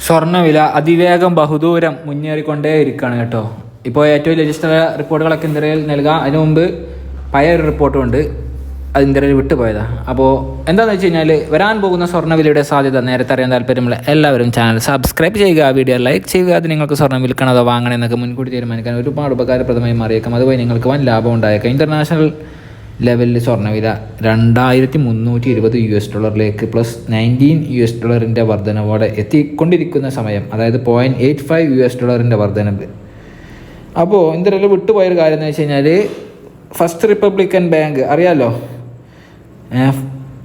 സ്വർണ്ണവില അതിവേഗം ബഹുദൂരം മുന്നേറിക്കൊണ്ടേ ഇരിക്കുകയാണ് കേട്ടോ. ഇപ്പോൾ ഏറ്റവും ലേറ്റസ്റ്റ് റിപ്പോർട്ടുകളൊക്കെ ഇന്ത്യയിൽ നൽകാം. അതിനു മുമ്പ് പഴയ ഒരു റിപ്പോർട്ടുമുണ്ട്, അത് ഇന്ത്യയിൽ വിട്ടുപോയതാണ്. അപ്പോൾ എന്താണെന്ന് വെച്ച് കഴിഞ്ഞാൽ വരാൻ പോകുന്ന സ്വർണ്ണവിലയുടെ സാധ്യത നേരത്തെ അറിയാൻ താല്പര്യമുള്ള എല്ലാവരും ചാനൽ സബ്സ്ക്രൈബ് ചെയ്യുക, വീഡിയോ ലൈക്ക് ചെയ്യുക. അത് നിങ്ങൾക്ക് സ്വർണ്ണം വിൽക്കണോ അതോ വാങ്ങണോ എന്നൊക്കെ മുൻകൂട്ടി തീരുമാനിക്കാൻ ഒരുപാട് ഉപകാരപ്രദമായി മാറിയേക്കാം. അതുവഴി നിങ്ങൾക്ക് വൻ ലാഭം ഉണ്ടായേക്കാം. ഇൻ്റർനാഷണൽ ലെവലിൽ സ്വർണ്ണവില $2,320 പ്ലസ് $19 വർധനവോടെ എത്തിക്കൊണ്ടിരിക്കുന്ന സമയം, അതായത് $0.85 വർധനവ്. അപ്പോൾ ഇന്ത്യയിൽ വിട്ടുപോയൊരു കാര്യം എന്ന് വെച്ച് കഴിഞ്ഞാൽ ഫസ്റ്റ് റിപ്പബ്ലിക്കൻ ബാങ്ക് അറിയാമല്ലോ,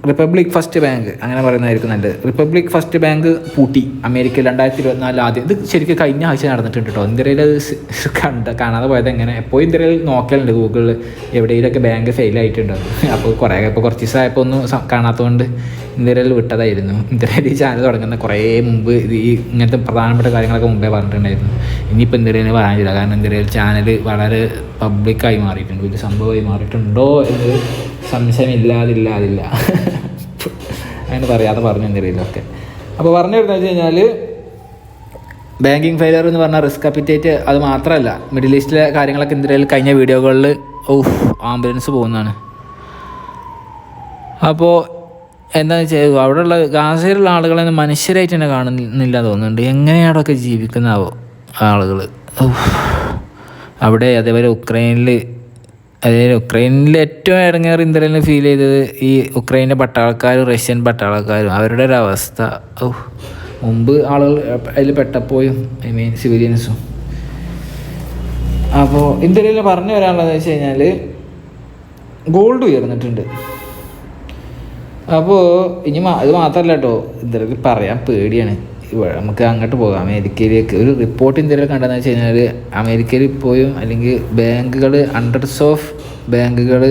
റിപ്പബ്ലിക് ഫസ്റ്റ് ബാങ്ക് അങ്ങനെ പറയുന്നതായിരിക്കും നല്ലത്. റിപ്പബ്ലിക് ഫസ്റ്റ് ബാങ്ക് പൂട്ടി അമേരിക്കയിൽ 2024 ആദ്യം. ഇത് ശരിക്കും കഴിഞ്ഞ ആഴ്ച നടന്നിട്ടുണ്ട് കേട്ടോ. ഇന്ത്യയിൽ അത് കാണാതെ പോയത് എങ്ങനെ എപ്പോഴും ഇന്ത്യയിൽ നോക്കലുണ്ട് ഗൂഗിളിൽ എവിടെയെങ്കിലൊക്കെ ബാങ്ക് ഫെയിൽ ആയിട്ടുണ്ട്. അപ്പോൾ കുറച്ച് ദിവസമായപ്പോൾ ഒന്നും കാണാത്തതുകൊണ്ട് ഇന്ത്യയിൽ വിട്ടതായിരുന്നു. ഇന്ത്യയിൽ ഈ ചാനൽ തുടങ്ങുന്ന കുറേ മുമ്പ് ഈ ഇങ്ങനത്തെ പ്രധാനപ്പെട്ട കാര്യങ്ങളൊക്കെ മുമ്പേ പറഞ്ഞിട്ടുണ്ടായിരുന്നു. ഇനിയിപ്പോൾ ഇന്ത്യയിൽ പറയാനില്ല, കാരണം ഇന്ത്യയിൽ ചാനൽ വളരെ പബ്ലിക്കായി മാറിയിട്ടുണ്ട്. വലിയ സംഭവമായി മാറിയിട്ടുണ്ടോ എന്ന് സംശയമില്ലാതില്ല. അങ്ങനെ പറയാതെ പറഞ്ഞു എന്തെങ്കിലുമൊക്കെ. അപ്പോൾ പറഞ്ഞു വരുന്നത് വെച്ച് കഴിഞ്ഞാൽ ബാങ്കിങ് ഫെയിലിയർ എന്ന് പറഞ്ഞാൽ റിസ്ക് അപ്പിറ്റേറ്റ് അത് മാത്രമല്ല, മിഡിൽ ഈസ്റ്റിലെ കാര്യങ്ങളൊക്കെ ഇന്ത്യയിൽ കഴിഞ്ഞ വീഡിയോകളിൽ ആംബുലൻസ് പോകുന്നതാണ്. അപ്പോൾ എന്താണെന്ന് വെച്ചാൽ അവിടെയുള്ള ഗാസയിലുള്ള ആളുകളെ മനുഷ്യരായിട്ട് തന്നെ കാണുന്നില്ല തോന്നുന്നുണ്ട്. എങ്ങനെയാണൊക്കെ ജീവിക്കുന്നതാവോ ആളുകൾ അവിടെ. അതേപോലെ ഉക്രൈനിൽ ഏറ്റവും ഇടങ്ങേറി ഇന്ത്യയിൽ ഫീൽ ചെയ്തത് ഈ ഉക്രൈൻ്റെ പട്ടാളക്കാരും റഷ്യൻ പട്ടാളക്കാരും അവരുടെ ഒരു അവസ്ഥ. മുമ്പ് ആളുകൾ അതിൽ പെട്ടപ്പോഴും സിവിലിയൻസും. അപ്പോൾ ഇന്ത്യയിൽ പറഞ്ഞു വരാനുള്ളതെന്ന് വെച്ച് കഴിഞ്ഞാൽ ഗോൾഡ് ഉയർന്നിട്ടുണ്ട്. അപ്പോൾ ഇനി അത് മാത്രമല്ല കേട്ടോ, ഇന്ത്യയിൽ പറയാൻ പേടിയാണ്. നമുക്ക് അങ്ങോട്ട് പോകാം അമേരിക്കയിലേക്ക്. ഒരു റിപ്പോർട്ട് ഇന്ത്യയിൽ കണ്ടതെന്ന് വെച്ച് കഴിഞ്ഞാൽ അമേരിക്കയിൽ ഇപ്പോഴും അല്ലെങ്കിൽ ബാങ്കുകൾ ഹൺഡ്രഡ്സ് ഓഫ് ബാങ്കുകൾ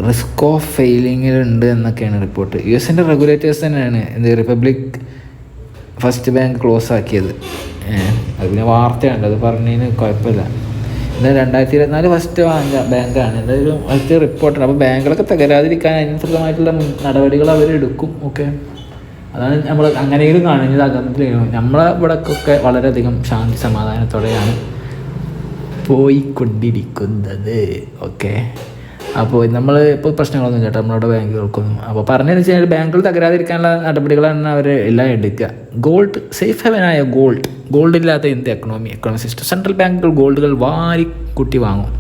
റിസ്ക് ഓഫ് ഫെയിലിങ്ങിലുണ്ട് എന്നൊക്കെയാണ് റിപ്പോർട്ട്. US റെഗുലേറ്റേഴ്സ് തന്നെയാണ് റിപ്പബ്ലിക് ഫസ്റ്റ് ബാങ്ക് ക്ലോസ് ആക്കിയത്. അതിന് വാർത്തയുണ്ട്, അത് പറഞ്ഞതിന് കുഴപ്പമില്ല. എന്നാൽ 2024 ഫസ്റ്റ് ബാങ്കാണ് എന്തായാലും ഫസ്റ്റ് റിപ്പോർട്ടാണ്. അപ്പോൾ ബാങ്കുകളൊക്കെ തകരാതിരിക്കാൻ അതിനനുസൃതമായിട്ടുള്ള നടപടികൾ അവരെടുക്കും. ഓക്കെ, അതാണ് നമ്മൾ അങ്ങനെയെങ്കിലും കാണുന്നത്. അകത്തിലും നമ്മളെ ഇവിടേക്കൊക്കെ വളരെയധികം ശാന്തി സമാധാനത്തോടെയാണ് പോയിക്കൊണ്ടിരിക്കുന്നത്. ഓക്കെ, അപ്പോൾ നമ്മൾ ഇപ്പോൾ പ്രശ്നങ്ങളൊന്നും കേട്ടോ നമ്മളുടെ ബാങ്കുകൾക്കൊന്നും. അപ്പോൾ പറഞ്ഞതെന്ന് വെച്ച് കഴിഞ്ഞാൽ ബാങ്കുകൾ തകരാതിരിക്കാനുള്ള നടപടികളാണ് അവർ എല്ലാം എടുക്കുക. ഗോൾഡ് സേഫ് ഹെവനായ ഗോൾഡ് ഇല്ലാത്ത എന്ത് എക്കണോമി സിസ്റ്റം. സെൻട്രൽ ബാങ്കുകൾ ഗോൾഡുകൾ വാരിക്കുട്ടി വാങ്ങും.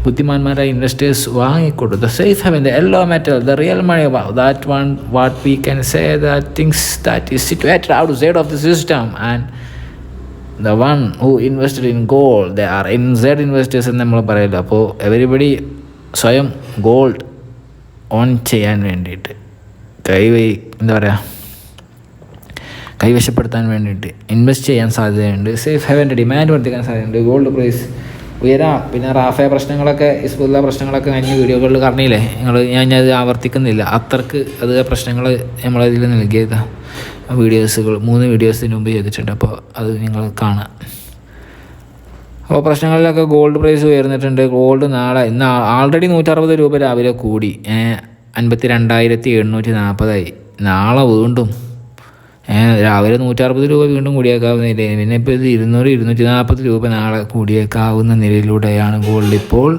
ബുദ്ധിമാന്മാരായ ഇൻവെസ്റ്റേഴ്സ് വാങ്ങിക്കൊടു. The safe haven, the yellow metal, the real money, that one what we can say that things that is situated outside of the system and the one who invested in gold they are inside investors എന്ന് നമ്മൾ പറയില്ല. അപ്പോൾ everybody സ്വയം gold on ചെയ്യാൻ വേണ്ടിയിട്ട് കൈവശപ്പെടുത്താൻ വേണ്ടിയിട്ട് invest ചെയ്യാൻ സാധ്യതയുണ്ട്. സേഫ് ഹെവൻ്റെ ഡിമാൻഡ് വർദ്ധിക്കാൻ സാധ്യതയുണ്ട്. ഗോൾഡ് പ്രൈസ് ഉയരാം. പിന്നെ റാഫേ പ്രശ്നങ്ങളൊക്കെ ഹിസ്ബുള്ള പ്രശ്നങ്ങളൊക്കെ കഴിഞ്ഞ വീഡിയോകളിൽ പറഞ്ഞില്ലേ ഞാനത് ആവർത്തിക്കുന്നില്ല. അത്രക്ക് അത് പ്രശ്നങ്ങൾ നമ്മളതിൽ നൽകിയതാണ്. വീഡിയോസുകൾ 3 വീഡിയോസിന് മുമ്പ് ചെയ്തിട്ടുണ്ട്. അപ്പോൾ അത് നിങ്ങൾ കാണാം. അപ്പോൾ പ്രശ്നങ്ങളിലൊക്കെ ഗോൾഡ് പ്രൈസ് ഉയർന്നിട്ടുണ്ട്. ഗോൾഡ് ഇന്ന് ആൾറെഡി $160 രാവിലെ കൂടി 52,740 നാളെ വീണ്ടും രാവിലെ $160 വീണ്ടും കൂടിയേക്കാവുന്നില്ലേ. പിന്നെ ഇപ്പോൾ ഇത് $200-240 നാളെ കൂടിയേക്കാവുന്ന നിലയിലൂടെയാണ് ഗോൾഡ് ഇപ്പോൾ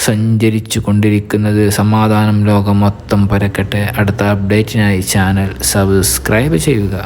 സഞ്ചരിച്ചു കൊണ്ടിരിക്കുന്നത്. സമാധാനം ലോകം മൊത്തം പരക്കട്ടെ. അടുത്ത അപ്ഡേറ്റിനായി ചാനൽ സബ്സ്ക്രൈബ് ചെയ്യുക.